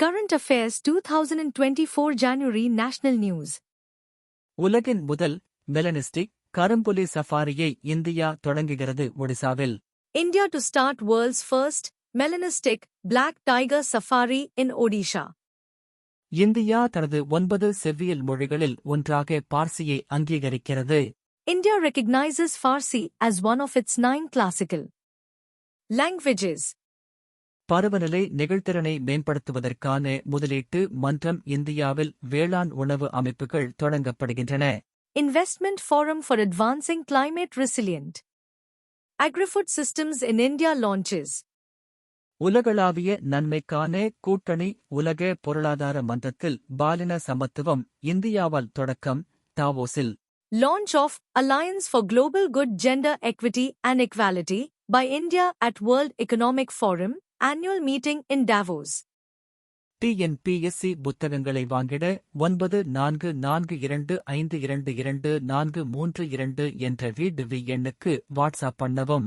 Current Affairs 2024 January National News. உலகின் முதல் மெலனிஸ்டிக் கரும்புலி சஃபாரியை India தொடங்குகிறது ஒடிசாவில். India to start world's first melanistic black tiger safari in Odisha. India தனது 9 செவ்வியல் மொழிகளில் ஒன்றாக பார்சியை அங்கீகரிக்கிறது. India recognizes Farsi as one of its 9 classical languages. பருவநிலை நெகிழ்திறனை மேம்படுத்துவதற்கான முதலீட்டு மன்றம் இந்தியாவில் வேளாண் உணவு அமைப்புகள் தொடங்கப்படுகின்றன. Investment Forum for Advancing Climate Resilient Agri-Food Systems in India launches. உலகளாவிய நன்மைக்கான கூட்டணி உலக பொருளாதார மன்றத்தில் பாலின சமத்துவம் இந்தியாவால் தொடக்கம் டாவோஸில். Launch of Alliance for Global Good Gender Equity and Equality by India at World Economic Forum Annual Meeting in Davos. TNPSC புத்தகங்களை வாங்கிட 9442522432 என்ற வீடு எண்ணுக்கு வாட்ஸ்அப் பண்ணவும்.